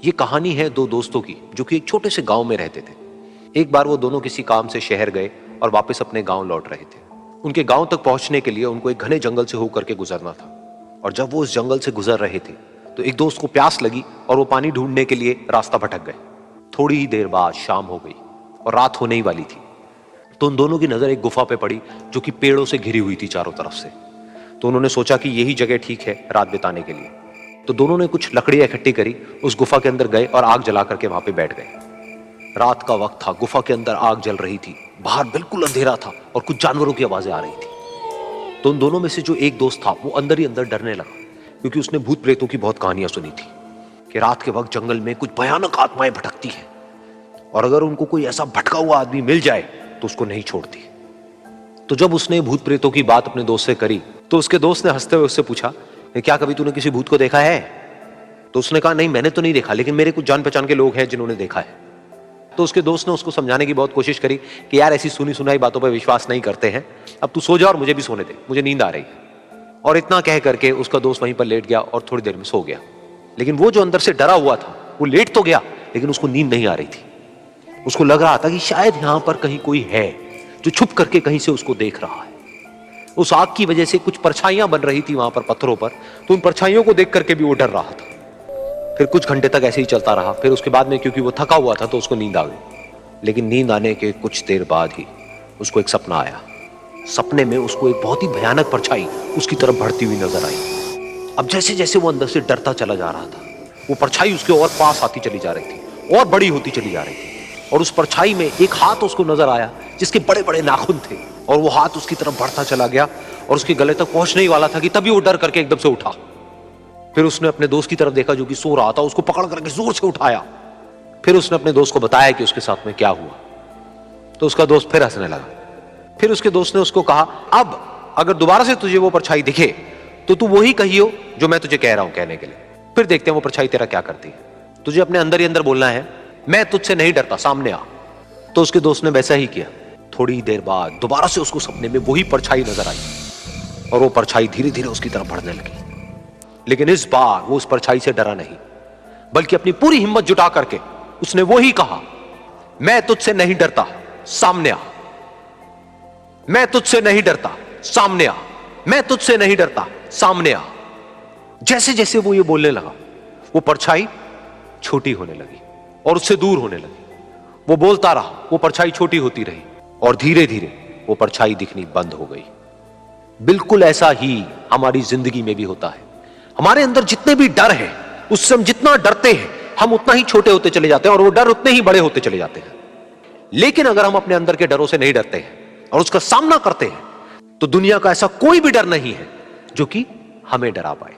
ये कहानी है दो दोस्तों की जो कि एक छोटे से गांव में रहते थे। एक बार वो दोनों किसी काम से शहर गए और वापस अपने गांव लौट रहे थे। उनके गांव तक पहुंचने के लिए उनको एक घने जंगल से होकर के गुजरना था। और जब वो उस जंगल से गुजर रहे थे तो एक दोस्त को प्यास लगी और वो पानी ढूंढने के लिए रास्ता भटक गए। थोड़ी ही देर बाद शाम हो गई और रात होने ही वाली थी। तो उन दोनों की नजर एक गुफा पे पड़ी जो कि पेड़ों से घिरी हुई थी चारों तरफ से। तो उन्होंने सोचा कि यही जगह ठीक है रात बिताने के लिए। तो दोनों ने कुछ लकड़ियां इकट्ठी करी, उस गुफा के अंदर गए और आग जला करके वहां पे बैठ गए। रात का वक्त था, गुफा के अंदर आग जल रही थी, बाहर बिल्कुल अंधेरा था और कुछ जानवरों की आवाजें आ रही थी। तो उन दोनों में से जो एक दोस्त था वो अंदर ही अंदर डरने लगा, क्योंकि उसने भूत प्रेतों की बहुत कहानियां सुनी थी कि रात के वक्त जंगल में कुछ भयानक आत्माएं भटकती हैं और अगर उनको कोई ऐसा भटका हुआ आदमी मिल जाए तो उसको नहीं छोड़ती। तो जब उसने भूत प्रेतों की बात अपने दोस्त से करी तो उसके दोस्त ने हंसते हुए उससे पूछा, क्या कभी तूने किसी भूत को देखा है? तो उसने कहा, नहीं मैंने तो नहीं देखा, लेकिन मेरे कुछ जान पहचान के लोग हैं जिन्होंने देखा है। तो उसके दोस्त ने उसको समझाने की बहुत कोशिश करी कि यार ऐसी सुनी सुनाई बातों पर विश्वास नहीं करते हैं, अब तू सो जा और मुझे भी सोने दे, मुझे नींद आ रही है। और इतना कह करके उसका दोस्त वहीं पर लेट गया और थोड़ी देर में सो गया। लेकिन वो जो अंदर से डरा हुआ था वो लेट तो गया, लेकिन उसको नींद नहीं आ रही थी। उसको लग रहा था कि शायद यहां पर कहीं कोई है जो छुप करके कहीं से उसको देख रहा है। उस आग की वजह से कुछ परछाइयां बन रही थी वहां पर पत्थरों पर, तो उन परछाइयों को देख करके भी वो डर रहा था। फिर कुछ घंटे तक ऐसे ही चलता रहा। फिर उसके बाद में क्योंकि वो थका हुआ था तो उसको नींद आ गई। लेकिन नींद आने के कुछ देर बाद ही उसको एक सपना आया। सपने में उसको एक बहुत ही भयानक परछाई उसकी तरफ बढ़ती हुई नजर आई। अब जैसे जैसे वो अंदर से डरता चला जा रहा था, वो परछाई उसके और पास आती चली जा रही थी और बड़ी होती चली जा रही थी। और उस परछाई में एक हाथ उसको नजर आया जिसके बड़े बड़े नाखून थे, और वो हाथ उसकी तरफ बढ़ता चला गया और उसके गले तक पहुंचने ही वाला था कि तभी वो डर करके एकदम से उठा। फिर उसने अपने दोस्त की तरफ देखा जो कि सो रहा था, उसको पकड़ करके जोर से उठाया। फिर उसने अपने दोस्त को बताया कि उसके साथ में क्या हुआ। तो उसका दोस्त फिर हंसने लगा। फिर उसके दोस्त ने उसको कहा, अब अगर दोबारा से तुझे वो परछाई दिखे तो तू वही कहियो जो मैं तुझे कह रहा हूं कहने के लिए, फिर देखते हैं वो परछाई तेरा क्या करती है। तुझे अपने अंदर ही अंदर बोलना है, मैं तुझसे नहीं डरता, सामने आ। तो उसके दोस्त ने वैसा ही किया। थोड़ी देर बाद दोबारा से उसको सपने में वही परछाई नजर आई और वो परछाई धीरे धीरे उसकी तरफ बढ़ने लगी। लेकिन इस बार वो उस परछाई से डरा नहीं, बल्कि अपनी पूरी हिम्मत जुटा करके उसने वही कहा, मैं तुझसे नहीं डरता, सामने आ। मैं तुझसे नहीं डरता, सामने आ। मैं तुझसे नहीं डरता, सामने आ। जैसे जैसे वो ये बोलने लगा वो परछाई छोटी होने लगी और उससे दूर होने लगी। वो बोलता रहा, वो परछाई छोटी होती रही और धीरे धीरे वो परछाई दिखनी बंद हो गई। बिल्कुल ऐसा ही हमारी जिंदगी में भी होता है। हमारे अंदर जितने भी डर हैं, उससे हम जितना डरते हैं हम उतना ही छोटे होते चले जाते हैं और वो डर उतने ही बड़े होते चले जाते हैं। लेकिन अगर हम अपने अंदर के डरों से नहीं डरते हैं और उसका सामना करते हैं तो दुनिया का ऐसा कोई भी डर नहीं है जो कि हमें डरा पाए।